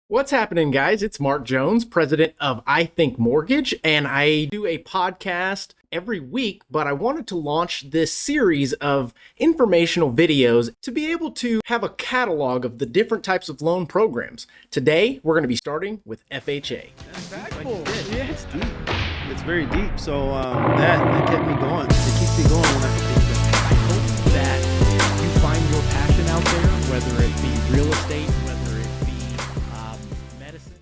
What's happening, guys? It's Mark Jones, president of iTHINK Mortgage, and I do a podcast every week, but I wanted to launch this series of informational videos to be able to have a catalog of the different types of loan programs. Today, we're going to be starting with FHA. That's impactful. Yeah, it's deep. It's very deep. So that kept me going. It keeps me going when I think I hope that you find your passion out there, whether it be real estate, whether it be medicine.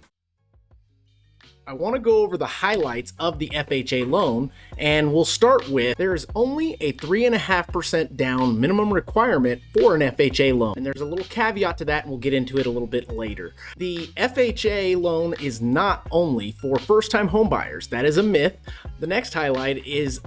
I want to go over the highlights of the FHA loan, and we'll start with there is only a 3.5% down minimum requirement for an FHA loan. And there's a little caveat to that, and we'll get into it a little bit later. The FHA loan is not only for first-time home buyers. That is a myth. The next highlight is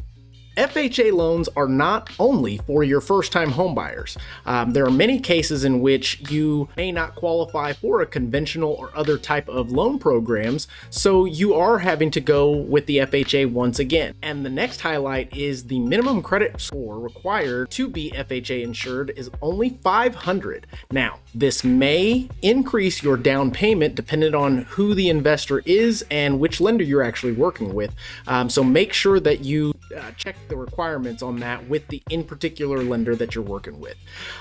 FHA loans are not only for your first-time home buyers. There are many cases in which you may not qualify for a conventional or other type of loan programs, so you are having to go with the FHA once again. And the next highlight is the minimum credit score required to be FHA insured is only 500. Now, this may increase your down payment depending on who the investor is and which lender you're actually working with. So make sure that you check the requirements on that with the in particular lender that you're working with.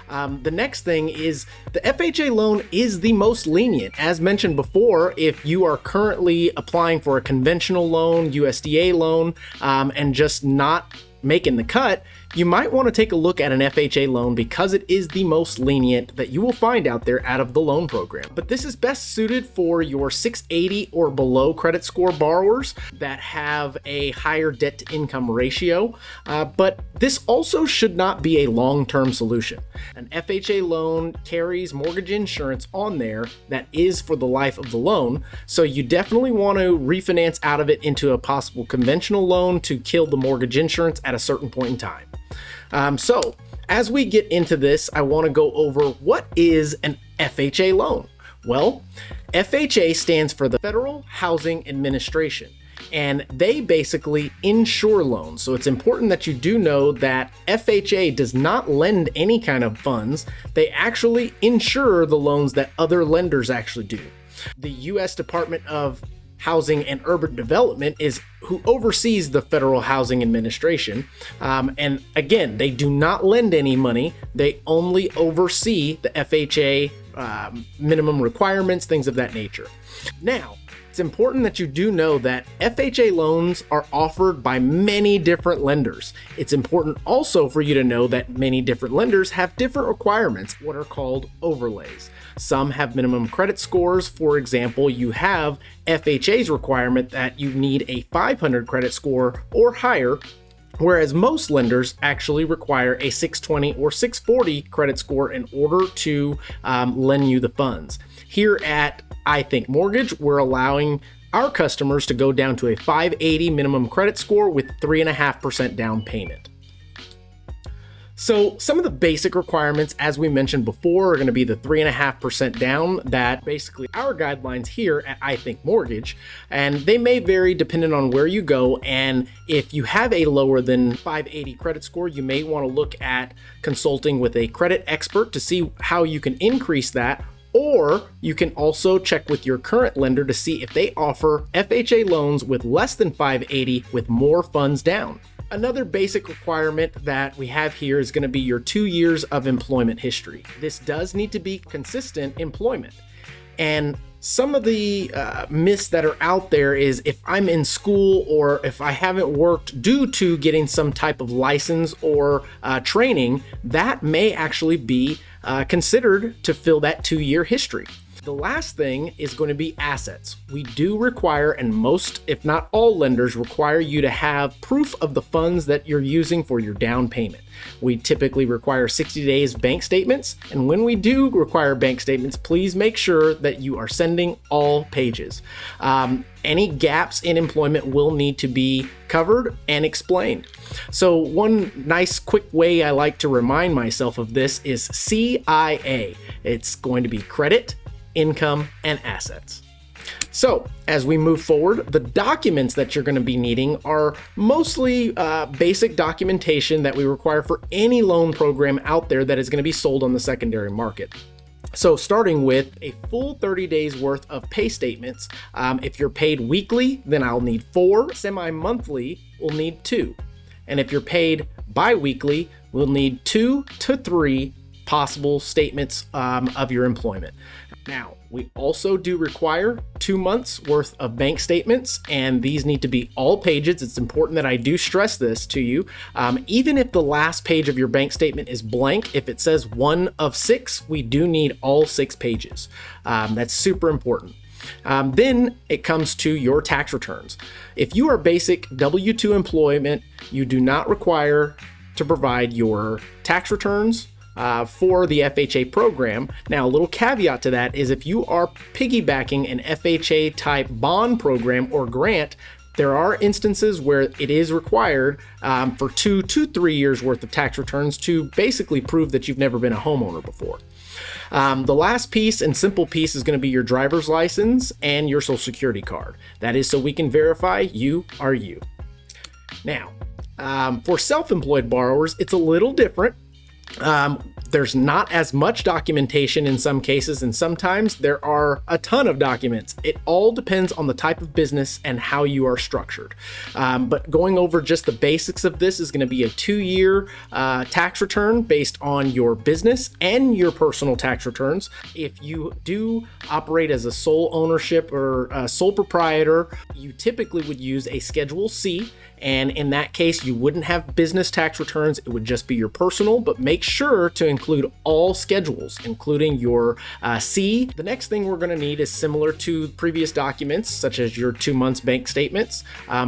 The next thing is the FHA loan is the most lenient. As mentioned before, if you are currently applying for a conventional loan, USDA loan, and just not making the cut, you might want to take a look at an FHA loan because it is the most lenient that you will find out there out of the loan program. But this is best suited for your 680 or below credit score borrowers that have a higher debt to income ratio. But this also should not be a long-term solution. An FHA loan carries mortgage insurance on there that is for the life of the loan. So you definitely want to refinance out of it into a possible conventional loan to kill the mortgage insurance at a certain point in time. So as we get into this, I want to go over what is an FHA loan. Well, FHA stands for the Federal Housing Administration, and they basically insure loans. So it's important that you do know that FHA does not lend any kind of funds. They actually insure the loans that other lenders actually do. The U.S. Department of Housing and Urban Development is who oversees the Federal Housing Administration. And again, they do not lend any money. They only oversee the FHA minimum requirements, things of that nature. Now, it's important that you do know that FHA loans are offered by many different lenders. It's important also for you to know that many different lenders have different requirements, what are called overlays. Some have minimum credit scores. For example, you have FHA's requirement that you need a 500 credit score or higher, whereas most lenders actually require a 620 or 640 credit score in order to lend you the funds. Here at iTHINK Mortgage, we're allowing our customers to go down to a 580 minimum credit score with 3.5% down payment. So some of the basic requirements, as we mentioned before, are going to be the 3.5% down that basically our guidelines here at iTHINK Mortgage, and they may vary depending on where you go. And if you have a lower than 580 credit score, you may want to look at consulting with a credit expert to see how you can increase that. Or you can also check with your current lender to see if they offer FHA loans with less than 580 with more funds down. Another basic requirement that we have here is going to be your 2 years of employment history. This does need to be consistent employment. And some of the myths that are out there is if I'm in school or if I haven't worked due to getting some type of license or training, that may actually be considered to fill that 2-year history. The last thing is going to be assets. We do require, and most, if not all lenders require you to have proof of the funds that you're using for your down payment. We typically require 60 days bank statements, and when we do require bank statements, please make sure that you are sending all pages. Any gaps in employment will need to be covered and explained. So one nice quick way I like to remind myself of this is CIA. It's going to be credit, income, and assets. So as we move forward, the documents that you're going to be needing are mostly basic documentation that we require for any loan program out there that is going to be sold on the secondary market. So starting with a full 30 days worth of pay statements. If you're paid weekly, then I'll need 4. Semi-monthly, we'll need 2. And if you're paid bi-weekly, we'll need 2 to 3 possible statements of your employment. Now, we also do require 2 months worth of bank statements, and these need to be all pages. It's important that I do stress this to you. Even if the last page of your bank statement is blank, if it says 1 of 6, we do need all 6 pages. That's super important. Then it comes to your tax returns. If you are basic W-2 employment, you do not require to provide your tax returns for the FHA program. Now, a little caveat to that is if you are piggybacking an FHA type bond program or grant, there are instances where it is required for 2 to 3 years worth of tax returns to basically prove that you've never been a homeowner before. The last piece and simple piece is going to be your driver's license and your social security card. That is so we can verify you are you. Now, for self-employed borrowers, it's a little different. There's not as much documentation in some cases, and sometimes there are a ton of documents. It all depends on the type of business and how you are structured. But going over just the basics of this is going to be a 2-year tax return based on your business and your personal tax returns. If you do operate as a sole ownership or a sole proprietor, you typically would use a Schedule C. And in that case, you wouldn't have business tax returns. It would just be your personal, but make sure to include all schedules, including your C. The next thing we're going to need is similar to previous documents, such as your 2 months bank statements,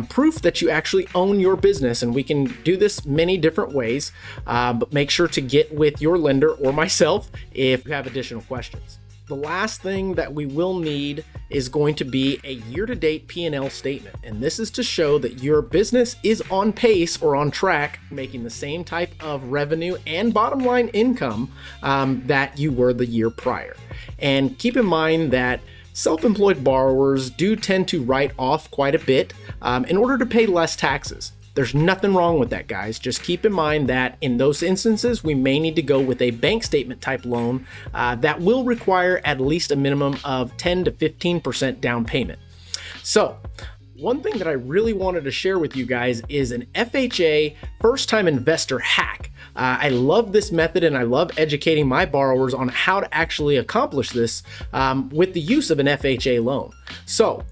proof that you actually own your business. And we can do this many different ways, but make sure to get with your lender or myself if you have additional questions. The last thing that we will need is going to be a year-to-date P&L statement. And this is to show that your business is on pace or on track, making the same type of revenue and bottom line income that you were the year prior. And keep in mind that self-employed borrowers do tend to write off quite a bit in order to pay less taxes. There's nothing wrong with that, guys. Just keep in mind that in those instances, we may need to go with a bank statement type loan that will require at least a minimum of 10 to 15% down payment. So, one thing that I really wanted to share with you guys is an FHA first-time investor hack. I love this method and I love educating my borrowers on how to actually accomplish this with the use of an FHA loan. So,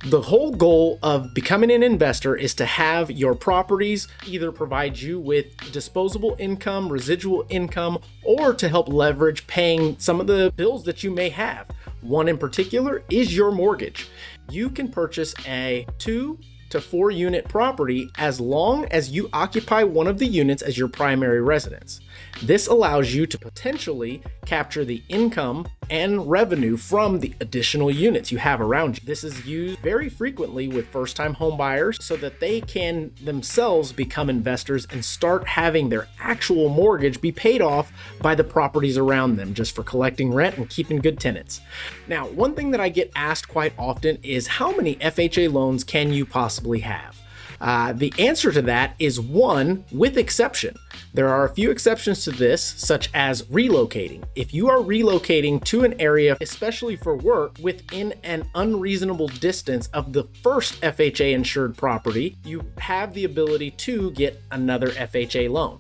the whole goal of becoming an investor is to have your properties either provide you with disposable income, residual income, or to help leverage paying some of the bills that you may have. One in particular is your mortgage. You can purchase a 2 to 4 unit property as long as you occupy one of the units as your primary residence. This allows you to potentially capture the income and revenue from the additional units you have around you. This is used very frequently with first-time home buyers so that they can themselves become investors and start having their actual mortgage be paid off by the properties around them just for collecting rent and keeping good tenants. Now, one thing that I get asked quite often is how many FHA loans can you possibly have? The answer to that is 1 with exception. There are a few exceptions to this, such as relocating. If you are relocating to an area, especially for work, within an unreasonable distance of the first FHA insured property, you have the ability to get another FHA loan.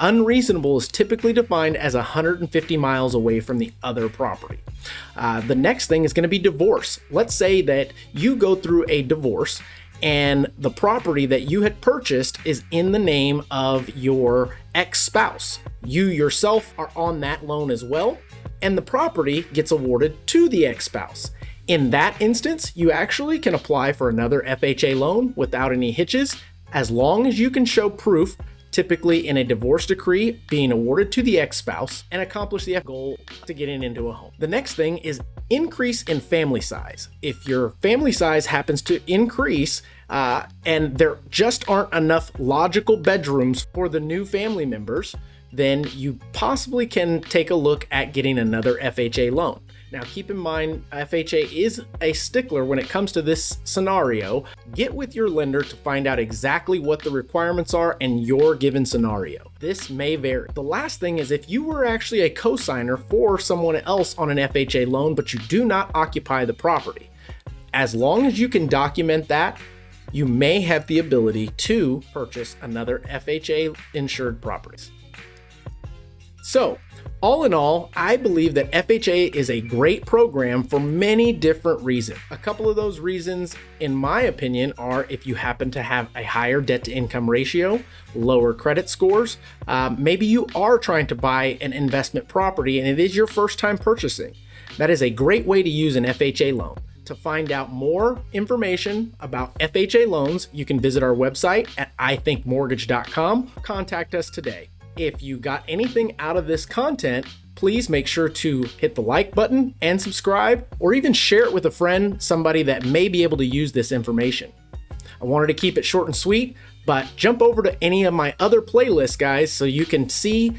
Unreasonable is typically defined as 150 miles away from the other property. The next thing is going to be divorce. Let's say that you go through a divorce and the property that you had purchased is in the name of your ex-spouse. You yourself are on that loan as well, and the property gets awarded to the ex-spouse. In that instance, you actually can apply for another FHA loan without any hitches, as long as you can show proof, typically in a divorce decree being awarded to the ex-spouse, and accomplish the goal to getting into a home. The next thing is increase in family size. If your family size happens to increase and there just aren't enough logical bedrooms for the new family members, then you possibly can take a look at getting another FHA loan. Now, keep in mind, FHA is a stickler when it comes to this scenario. Get with your lender to find out exactly what the requirements are in your given scenario. This may vary. The last thing is if you were actually a cosigner for someone else on an FHA loan, but you do not occupy the property. As long as you can document that, you may have the ability to purchase another FHA insured properties. So, all in all, I believe that FHA is a great program for many different reasons. A couple of those reasons, in my opinion, are if you happen to have a higher debt to income ratio, lower credit scores, maybe you are trying to buy an investment property and it is your first time purchasing. That is a great way to use an FHA loan. To find out more information about FHA loans, you can visit our website at ithinkmortgage.com. Contact us today. If you got anything out of this content, please make sure to hit the like button and subscribe, or even share it with a friend, somebody that may be able to use this information. I wanted to keep it short and sweet, but jump over to any of my other playlists, guys, so you can see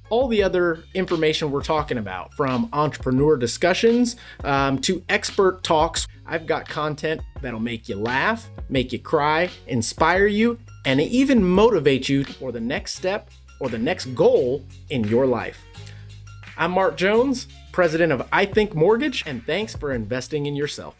all the other information we're talking about, from entrepreneur discussions to expert talks. I've got content that'll make you laugh, make you cry, inspire you, and even motivate you for the next step or the next goal in your life. I'm Mark Jones, president of iTHINK Mortgage, and thanks for investing in yourself.